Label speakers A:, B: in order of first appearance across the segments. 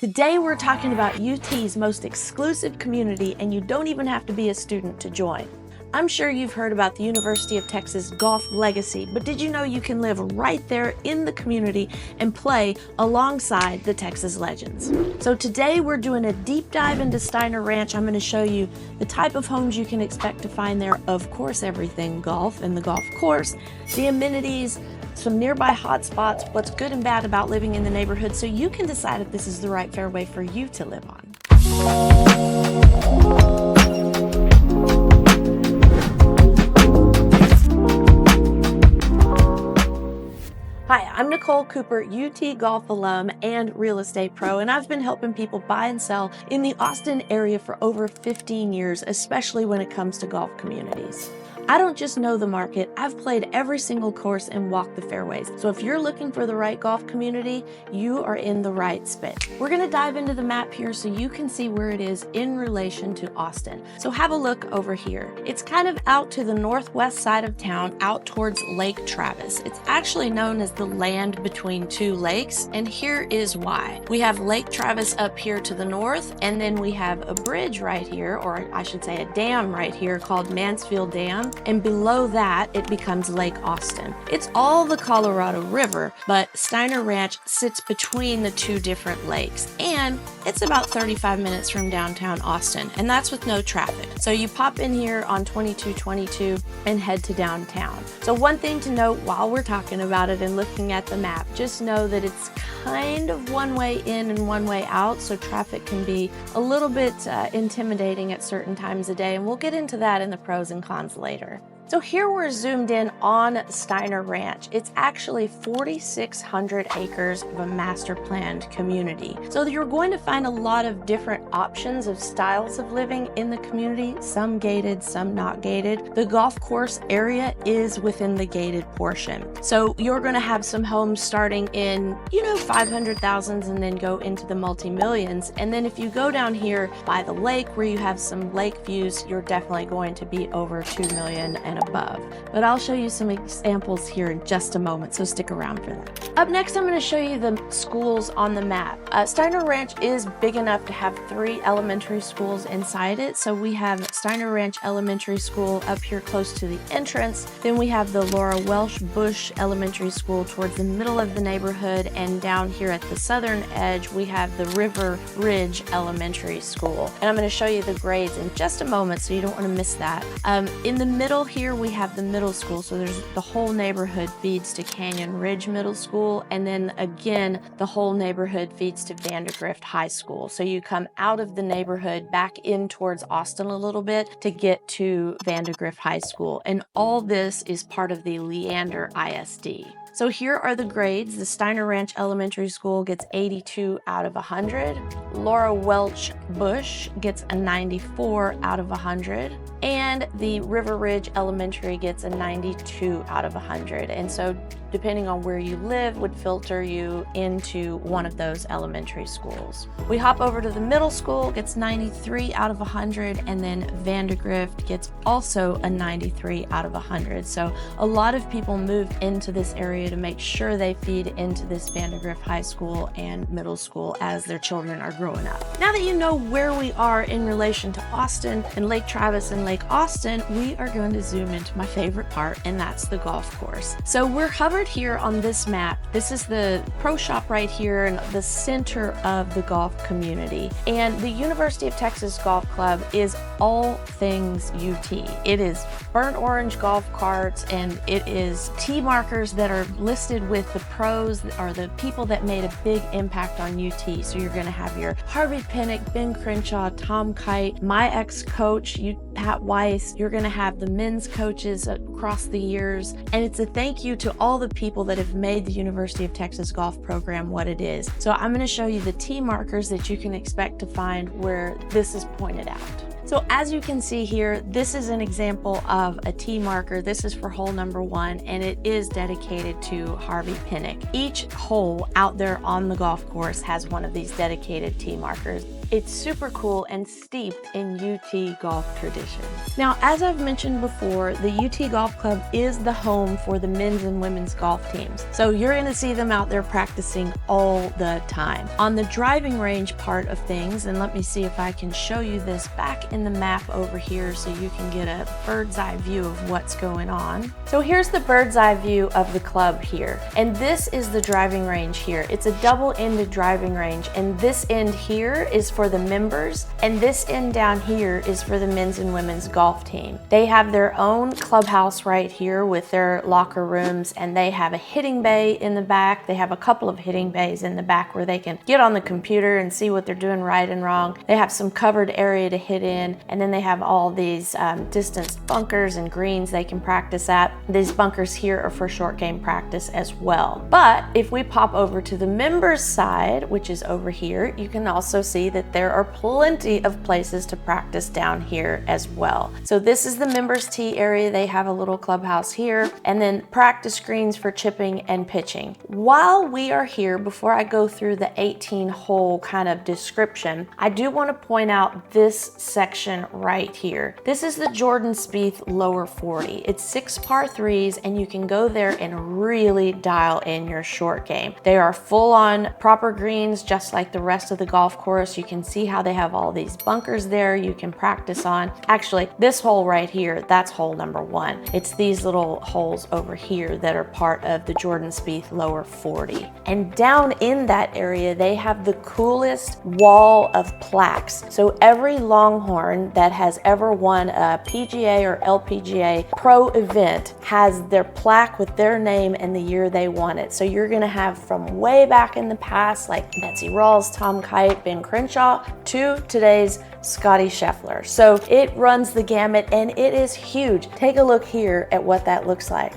A: Today we're talking about UT's most exclusive community, and you don't even have to be a student to join. I'm sure you've heard about the University of Texas golf legacy, but did you know you can live right there in the community and play alongside the Texas legends? So today we're doing a deep dive into Steiner Ranch. I'm going to show you the type of homes you can expect to find there. Of course, everything golf and the golf course, the amenities, some nearby hot spots, what's good and bad about living in the neighborhood, so you can decide if this is the right fairway for you to live on. Hi, I'm Nicole Cooper, UT golf alum and real estate pro, and I've been helping people buy and sell in the Austin area for over 15 years, especially when it comes to golf communities. I don't just know the market, I've played every single course and walked the fairways. So if you're looking for the right golf community, you are in the right spot. We're gonna dive into the map here so you can see where it is in relation to Austin. So have a look over here. It's kind of out to the northwest side of town, out towards Lake Travis. It's actually known as the land between two lakes, and here is why. We have Lake Travis up here to the north, and then we have a bridge right here, or I should say a dam right here called Mansfield Dam. And below that, it becomes Lake Austin. It's all the Colorado River, but Steiner Ranch sits between the two different lakes, and it's about 35 minutes from downtown Austin, and that's with no traffic. So you pop in here on 2222 and head to downtown. So one thing to note while we're talking about it and looking at the map, just know that it's kind of one way in and one way out, so traffic can be a little bit intimidating at certain times of day, and we'll get into that in the pros and cons later. So here we're zoomed in on Steiner Ranch. It's actually 4,600 acres of a master planned community. So you're going to find a lot of different options of styles of living in the community, some gated, some not gated. The golf course area is within the gated portion. So you're going to have some homes starting in, 500,000s and then go into the multi-millions. And then if you go down here by the lake where you have some lake views, you're definitely going to be over 2 million and above. But I'll show you some examples here in just a moment, so stick around for that. Up next, I'm going to show you the schools on the map. Steiner Ranch is big enough to have 3 elementary schools inside it. So we have Steiner Ranch Elementary School up here close to the entrance. Then we have the Laura Welsh Bush Elementary School towards the middle of the neighborhood, and down here at the southern edge, we have the River Ridge Elementary School. And I'm going to show you the grades in just a moment, so you don't want to miss that. In the middle here we have the middle school, so there's the whole neighborhood feeds to Canyon Ridge Middle School, and then again the whole neighborhood feeds to Vandergrift High School. So you come out of the neighborhood back in towards Austin a little bit to get to Vandergrift High School, and all this is part of the Leander ISD. So here are the grades. The Steiner Ranch Elementary School gets 82 out of 100. Laura Welch Bush gets a 94 out of 100. And the River Ridge Elementary gets a 92 out of 100. And so depending on where you live would filter you into one of those elementary schools. We hop over to the middle school, gets 93 out of 100, and then Vandergrift gets also a 93 out of 100. So a lot of people move into this area to make sure they feed into this Vandergrift High School and middle school as their children are growing up. Now that you know where we are in relation to Austin and Lake Travis and Lake Austin, we are going to zoom into my favorite part, and that's the golf course. So we're covered here on this map. This is the pro shop right here in the center of the golf community. And the University of Texas Golf Club is all things UT. It is burnt orange golf carts, and it is tee markers that are listed with the pros or the people that made a big impact on UT. So you're going to have your Harvey Pinnock, Ben Crenshaw, Tom Kite, my ex-coach, Pat Weiss. You're going to have the men's coaches across the years. And it's a thank you to all the people that have made the University of Texas golf program what it is. So I'm going to show you the tee markers that you can expect to find where this is pointed out. So as you can see here, this is an example of a tee marker. This is for hole number 1, and it is dedicated to Harvey Pinnock. Each hole out there on the golf course has one of these dedicated tee markers. It's super cool and steeped in UT golf tradition. Now, as I've mentioned before, the UT Golf Club is the home for the men's and women's golf teams. So you're going to see them out there practicing all the time. On the driving range part of things, and let me see if I can show you this back in the map over here so you can get a bird's eye view of what's going on. So here's the bird's eye view of the club here. And this is the driving range here. It's a double-ended driving range, and this end here is for the members, and this end down here is for the men's and women's golf team. They have their own clubhouse right here with their locker rooms, and they have a hitting bay in the back. They have a couple of hitting bays in the back where they can get on the computer and see what they're doing right and wrong. They have some covered area to hit in, and then they have all these distance bunkers and greens they can practice at. These bunkers here are for short game practice as well. But if we pop over to the members side, which is over here, you can also see that there are plenty of places to practice down here as well. So this is the members tee area. They have a little clubhouse here, and then practice greens for chipping and pitching. While we are here, before I go through the 18 hole kind of description, I do want to point out this section right here. This is the Jordan Spieth lower 40. It's 6 par 3s, and you can go there and really dial in your short game. They are full on proper greens, just like the rest of the golf course. You can see how they have all these bunkers there you can practice on. Actually, this hole right here, that's hole number 1. It's these little holes over here that are part of the Jordan Spieth lower 40. And down in that area, they have the coolest wall of plaques. So every Longhorn that has ever won a PGA or LPGA pro event has their plaque with their name and the year they won it. So you're gonna have from way back in the past, like Betsy Rawls, Tom Kite, Ben Crenshaw, to today's Scotty Scheffler. So it runs the gamut, and it is huge. Take a look here at what that looks like.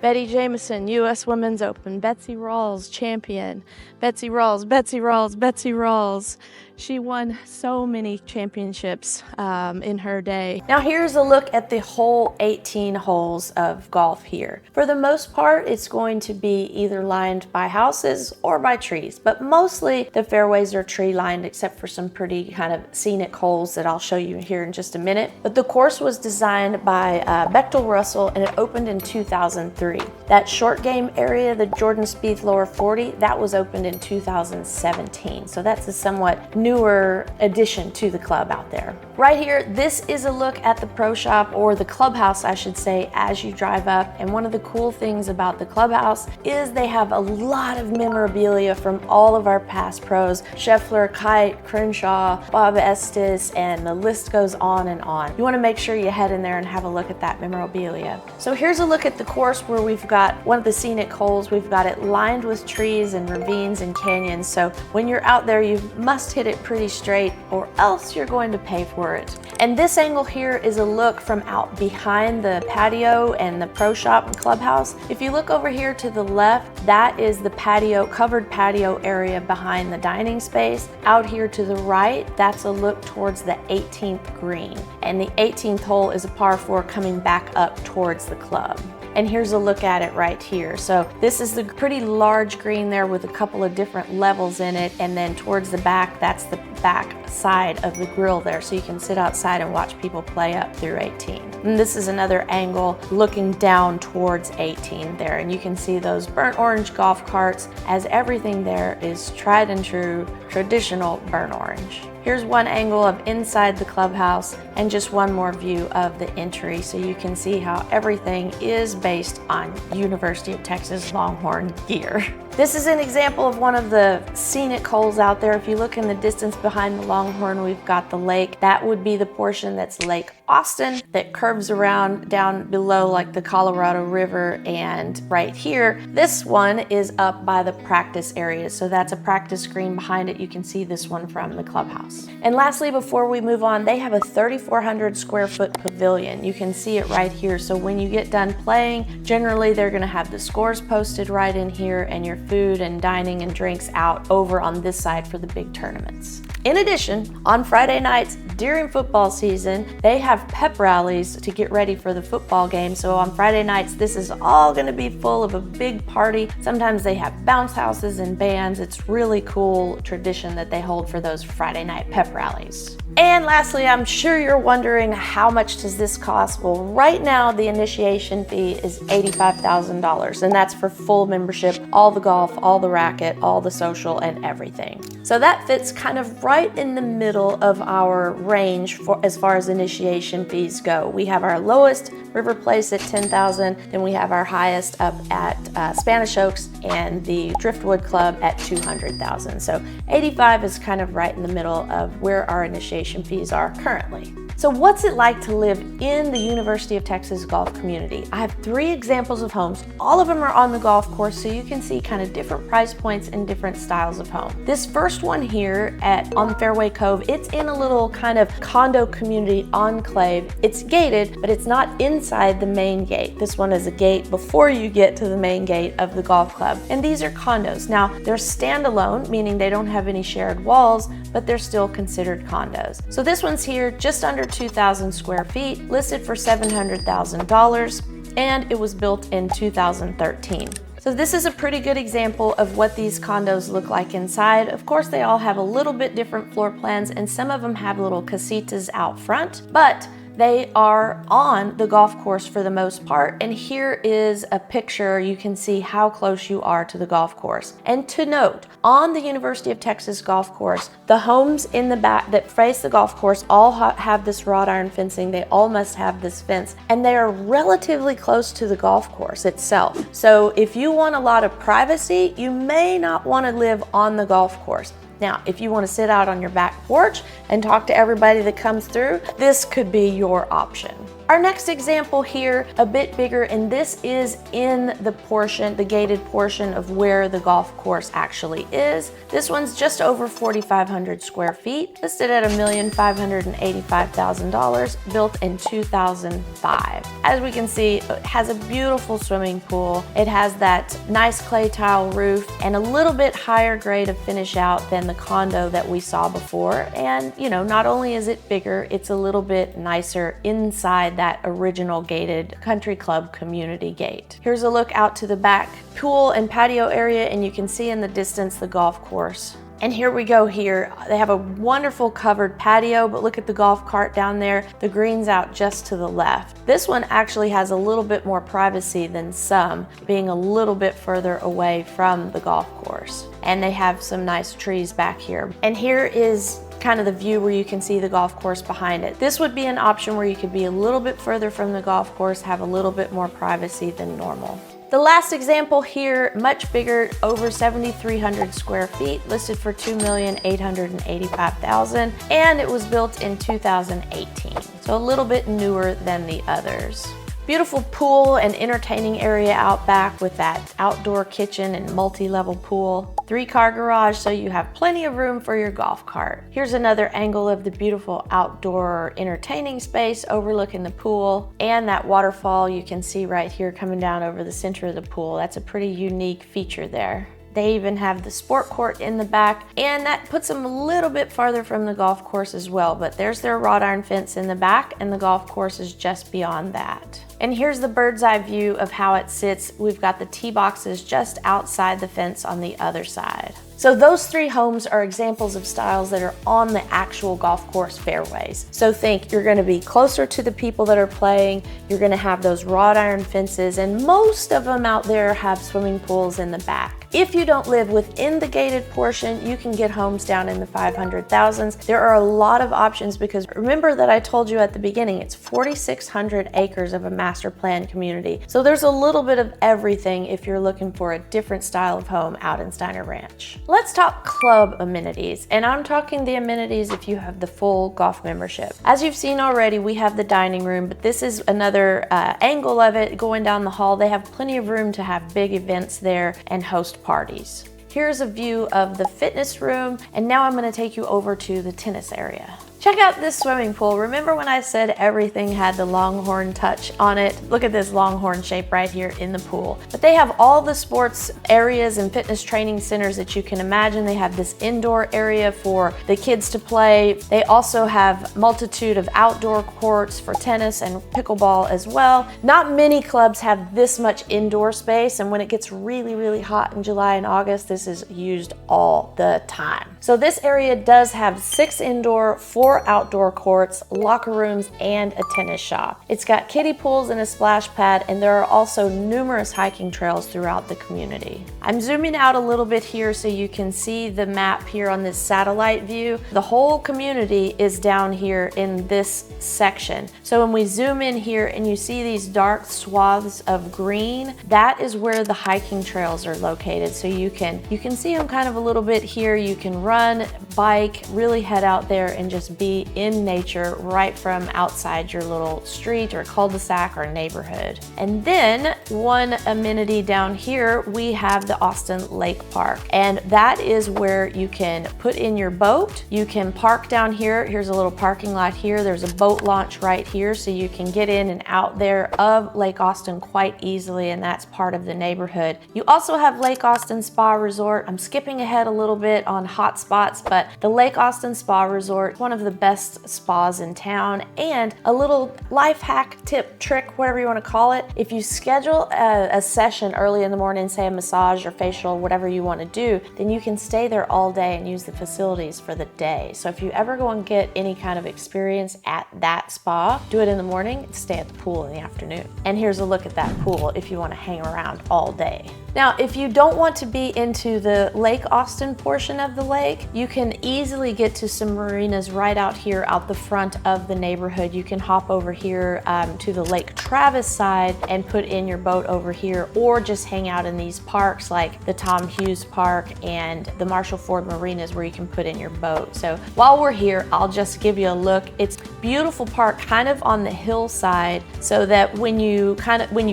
A: Betty Jamieson, U.S. Women's Open. Betsy Rawls, champion. Betsy Rawls, Betsy Rawls, Betsy Rawls. She won so many championships in her day. Now here's a look at the whole 18 holes of golf here. For the most part, it's going to be either lined by houses or by trees, but mostly the fairways are tree lined except for some pretty kind of scenic holes that I'll show you here in just a minute. But the course was designed by Bechtel Russell, and it opened in 2003. That short game area, the Jordan Spieth lower 40, that was opened in 2017. So that's a somewhat newer addition to the club out there. Right here, this is a look at the pro shop, or the clubhouse, I should say, as you drive up. And one of the cool things about the clubhouse is they have a lot of memorabilia from all of our past pros: Scheffler, Kite, Crenshaw, Bob Estes, and the list goes on and on. You want to make sure you head in there and have a look at that memorabilia. So here's a look at the course where we've got one of the scenic holes. We've got it lined with trees and ravines and canyons. So when you're out there, you must hit it pretty straight, or else you're going to pay for it. And this angle here is a look from out behind the patio and the pro shop and clubhouse. If you look over here to the left, that is the patio, covered patio area behind the dining space. Out here to the right, that's a look towards the 18th green. And the 18th hole is a par 4 coming back up towards the club. And here's a look at it right here. So this is the pretty large green there with a couple of different levels in it. And then towards the back, that's the back side of the grill there. So you can sit outside and watch people play up through 18. And this is another angle looking down towards 18 there. And you can see those burnt orange golf carts, as everything there is tried and true, traditional burnt orange. Here's one angle of inside the clubhouse, and just one more view of the entry, so you can see how everything is based on University of Texas Longhorn gear. This is an example of one of the scenic holes out there. If you look in the distance behind the Longhorn, we've got the lake. That would be the portion that's Lake Austin that curves around down below like the Colorado River. And right here, this one is up by the practice area. So that's a practice green behind it. You can see this one from the clubhouse. And lastly, before we move on, they have a 3,400 square foot pavilion. You can see it right here. So when you get done playing, generally they're gonna have the scores posted right in here, and your food and dining and drinks out over on this side for the big tournaments. In addition, on Friday nights during football season, they have pep rallies to get ready for the football game. So on Friday nights, this is all going to be full of a big party. Sometimes they have bounce houses and bands. It's really cool tradition that they hold for those Friday night pep rallies. And lastly, I'm sure you're wondering, how much does this cost? Well, right now the initiation fee is $85,000, and that's for full membership, all the golf, all the racket, all the social, and everything. So that fits kind of right in the middle of our range for as far as initiation fees go. We have our lowest River Place at $10,000, then we have our highest up at Spanish Oaks and the Driftwood Club at $200,000. So 85 is kind of right in the middle of where our initiation fees are currently. So what's it like to live in the University of Texas golf community? I have 3 examples of homes. All of them are on the golf course, so you can see kind of different price points and different styles of home. This first one here on Fairway Cove, it's in a little kind of condo community enclave. It's gated, but it's not inside the main gate. This one is a gate before you get to the main gate of the golf club. And these are condos. Now, they're standalone, meaning they don't have any shared walls, but they're still considered condos. So this one's here just under 2,000 square feet, listed for $700,000, and it was built in 2013. So this is a pretty good example of what these condos look like inside. Of course, they all have a little bit different floor plans, and some of them have little casitas out front, but they are on the golf course for the most part. And here is a picture. You can see how close you are to the golf course. And to note, on the University of Texas golf course, the homes in the back that face the golf course all have this wrought iron fencing. They all must have this fence, and they are relatively close to the golf course itself. So if you want a lot of privacy, you may not want to live on the golf course. Now, if you want to sit out on your back porch and talk to everybody that comes through, this could be your option. Our next example here, a bit bigger, and this is in the gated portion of where the golf course actually is. This one's just over 4,500 square feet, listed at $1,585,000, built in 2005. As we can see, it has a beautiful swimming pool. It has that nice clay tile roof and a little bit higher grade of finish out than the condo that we saw before. And not only is it bigger, it's a little bit nicer inside that original gated country club community gate. Here's a look out to the back pool and patio area, and you can see in the distance the golf course. And here we go here. They have a wonderful covered patio, but look at the golf cart down there. The green's out just to the left. This one actually has a little bit more privacy than some, being a little bit further away from the golf course. And they have some nice trees back here. And here is kind of the view where you can see the golf course behind it. This would be an option where you could be a little bit further from the golf course, have a little bit more privacy than normal. The last example here, much bigger, over 7,300 square feet, listed for $2,885,000, and it was built in 2018. So a little bit newer than the others. Beautiful pool and entertaining area out back with that outdoor kitchen and multi-level pool. 3-car garage, so you have plenty of room for your golf cart. Here's another angle of the beautiful outdoor entertaining space overlooking the pool, and that waterfall you can see right here coming down over the center of the pool. That's a pretty unique feature there. They even have the sport court in the back, and that puts them a little bit farther from the golf course as well, but there's their wrought iron fence in the back, and the golf course is just beyond that. And here's the bird's eye view of how it sits. We've got the tee boxes just outside the fence on the other side. So those 3 homes are examples of styles that are on the actual golf course fairways. So think you're going to be closer to the people that are playing, you're going to have those wrought iron fences, and most of them out there have swimming pools in the back. If you don't live within the gated portion, you can get homes down in the 500,000s. There are a lot of options because remember that I told you at the beginning, it's 4,600 acres of a master plan community. So there's a little bit of everything if you're looking for a different style of home out in Steiner Ranch. Let's talk club amenities, and I'm talking the amenities if you have the full golf membership. As you've seen already, we have the dining room, but this is another angle of it going down the hall. They have plenty of room to have big events there and host parties. Here's a view of the fitness room, and now I'm going to take you over to the tennis area. Check out this swimming pool. Remember when I said everything had the Longhorn touch on it? Look at this Longhorn shape right here in the pool. But they have all the sports areas and fitness training centers that you can imagine. They have this indoor area for the kids to play. They also have multitude of outdoor courts for tennis and pickleball as well. Not many clubs have this much indoor space, and when it gets really, really hot in July and August, this is used all the time. So this area does have 6 indoor, 4 outdoor courts, locker rooms, and a tennis shop. It's got kiddie pools and a splash pad, and there are also numerous hiking trails throughout the community. I'm zooming out a little bit here so you can see the map here on this satellite view. The whole community is down here in this section. So when we zoom in here and you see these dark swaths of green, that is where the hiking trails are located. So you can see them kind of a little bit here. You can run, bike, really head out there and just be in nature right from outside your little street or cul-de-sac or neighborhood. And then one amenity down here, we have the Austin Lake Park. And that is where you can put in your boat. You can park down here. Here's a little parking lot here. There's a boat launch right here, so you can get in and out there of Lake Austin quite easily, and that's part of the neighborhood. You also have Lake Austin Spa Resort. I'm skipping ahead a little bit on hot spots, but the Lake Austin Spa Resort, one of the best spas in town, and a little life hack, tip, trick, whatever you want to call it. If you schedule a session early in the morning, say a massage or facial, whatever you want to do, then you can stay there all day and use the facilities for the day. So if you ever go and get any kind of experience at that spa, do it in the morning, stay at the pool in the afternoon. And here's a look at that pool if you want to hang around all day. Now, if you don't want to be into the Lake Austin portion of the lake, you can easily get to some marinas right out here out the front of the neighborhood. You can hop over here to the Lake Travis side and put in your boat over here, or just hang out in these parks like the Tom Hughes Park and the Marshall Ford Marinas where you can put in your boat. So while we're here, I'll just give you a look. It's a beautiful park kind of on the hillside, so that when you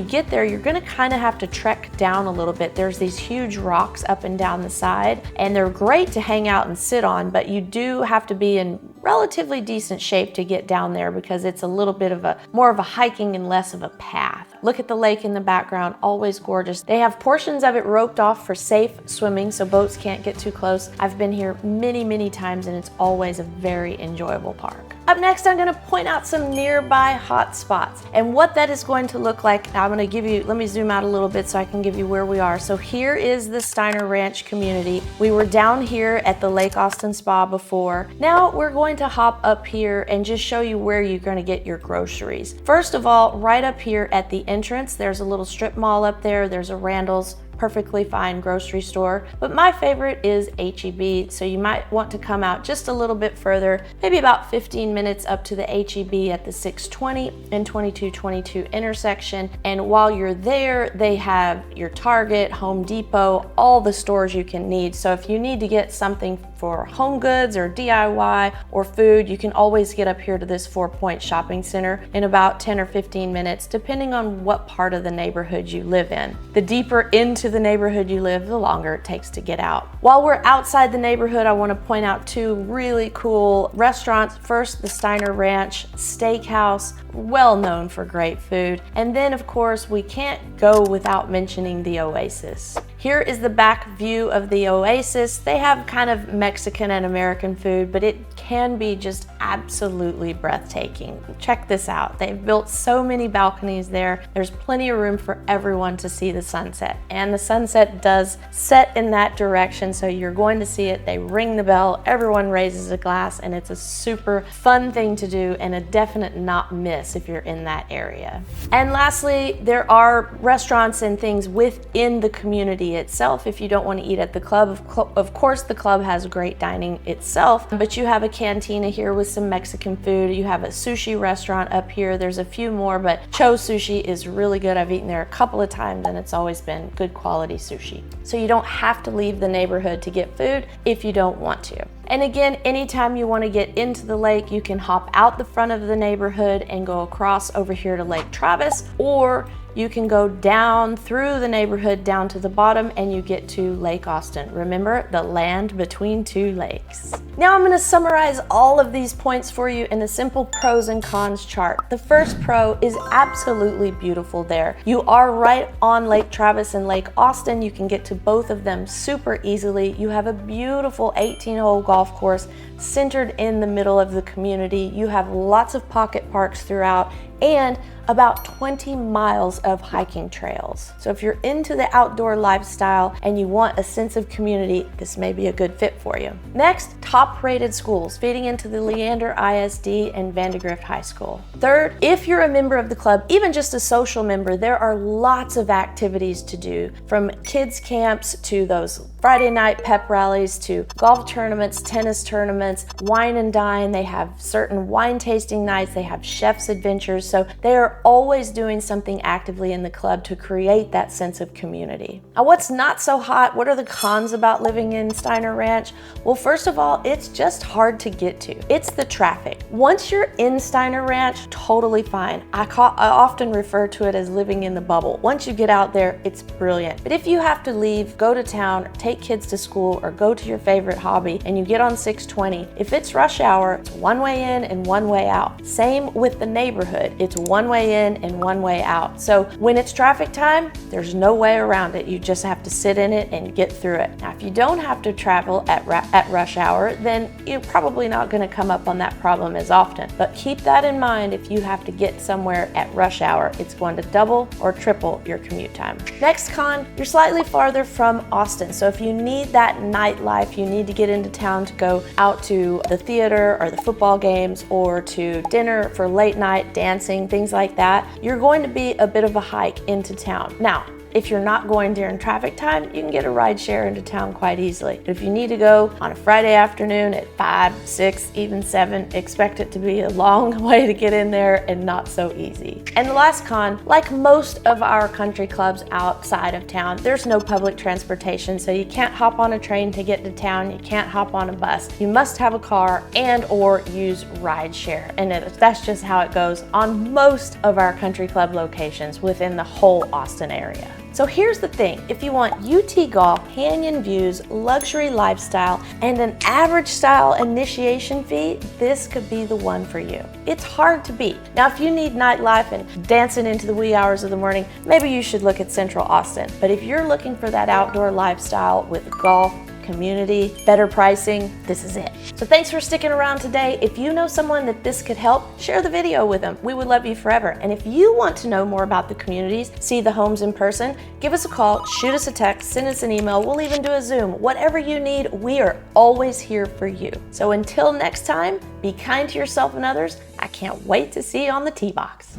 A: get there, you're gonna kind of have to trek down a little bit. There's these huge rocks up and down the side, and they're great to hang out and sit on, but you do have to be in relatively decent shape to get down there because it's a little bit of more of a hiking and less of a path. Look at the lake in the background, always gorgeous. They have portions of it roped off for safe swimming so boats can't get too close. I've been here many, many times and it's always a very enjoyable park. Up next, I'm gonna point out some nearby hot spots and what that is going to look like. Now I'm gonna give you, let me zoom out a little bit so I can give you where we are. So here is the Steiner Ranch community. We were down here at the Lake Austin Spa before. Now we're going to hop up here and just show you where you're gonna get your groceries. First of all, right up here at the entrance, there's a little strip mall up there. There's a Randall's, perfectly fine grocery store, but my favorite is H-E-B, so you might want to come out just a little bit further, maybe about 15 minutes up to the H-E-B at the 620 and 2222 intersection. And while you're there, they have your Target, Home Depot, all the stores you can need. So if you need to get something for home goods or DIY or food, you can always get up here to this 4-point shopping center in about 10 or 15 minutes, depending on what part of the neighborhood you live in. The deeper into the neighborhood you live, the longer it takes to get out. While we're outside the neighborhood, I want to point out 2 really cool restaurants. First, the Steiner Ranch Steakhouse, well known for great food. And then of course, we can't go without mentioning the Oasis. Here is the back view of the Oasis. They have kind of Mexican and American food, but it can be just absolutely breathtaking. Check this out. They've built so many balconies there. There's plenty of room for everyone to see the sunset. And the sunset does set in that direction, so you're going to see it. They ring the bell, everyone raises a glass, and it's a super fun thing to do and a definite not miss if you're in that area. And lastly, there are restaurants and things within the community itself. If you don't want to eat at the club, of course the club has great dining itself, but you have a cantina here with some Mexican food. You have a sushi restaurant up here. There's a few more, but Cho Sushi is really good. I've eaten there a couple of times and it's always been good quality sushi. So you don't have to leave the neighborhood to get food if you don't want to. And again, anytime you want to get into the lake, you can hop out the front of the neighborhood and go across over here to Lake Travis, or you can go down through the neighborhood down to the bottom and you get to Lake Austin. Remember, the land between two lakes. Now I'm going to summarize all of these points for you in a simple pros and cons chart. The first pro is absolutely beautiful there. You are right on Lake Travis and Lake Austin. You can get to both of them super easily. You have a beautiful 18-hole golf course centered in the middle of the community. You have lots of pocket parks throughout and about 20 miles of hiking trails. So if you're into the outdoor lifestyle and you want a sense of community, this may be a good fit for you. Next, top-rated schools feeding into the Leander ISD and Vandegrift High School. Third, if you're a member of the club, even just a social member, there are lots of activities to do, from kids camps to those Friday night pep rallies to golf tournaments, tennis tournaments, wine and dine. They have certain wine tasting nights, they have chef's adventures. So they are always doing something actively in the club to create that sense of community. Now, what's not so hot? What are the cons about living in Steiner Ranch? Well, first of all, it's just hard to get to. It's the traffic. Once you're in Steiner Ranch, totally fine. I often refer to it as living in the bubble. Once you get out there, it's brilliant. But if you have to leave, go to town, take kids to school, or go to your favorite hobby, and you get on 620, if it's rush hour, it's one way in and one way out. Same with the neighborhood. It's one way in and one way out. So when it's traffic time, there's no way around it. You just have to sit in it and get through it. Now, if you don't have to travel at rush hour, then you're probably not going to come up on that problem as often. But keep that in mind. If you have to get somewhere at rush hour, it's going to double or triple your commute time. Next con, you're slightly farther from Austin. So if you need that nightlife, you need to get into town to go out to the theater or the football games or to dinner for late night dancing, things like that, you're going to be a bit of a hike into town. Now, if you're not going during traffic time, you can get a ride share into town quite easily. But if you need to go on a Friday afternoon at 5, 6, even 7, expect it to be a long way to get in there and not so easy. And the last con, like most of our country clubs outside of town, there's no public transportation, so you can't hop on a train to get to town, you can't hop on a bus. You must have a car and or use ride share. And that's just how it goes on most of our country club locations within the whole Austin area. So here's the thing, if you want UT golf, canyon views, luxury lifestyle, and an average style initiation fee, this could be the one for you. It's hard to beat. Now, if you need nightlife and dancing into the wee hours of the morning, maybe you should look at Central Austin. But if you're looking for that outdoor lifestyle with golf, community, better pricing, this is it. So thanks for sticking around today. If you know someone that this could help, share the video with them. We would love you forever. And if you want to know more about the communities, see the homes in person, give us a call, shoot us a text, send us an email. We'll even do a Zoom. Whatever you need, we are always here for you. So until next time, be kind to yourself and others. I can't wait to see you on the tee box.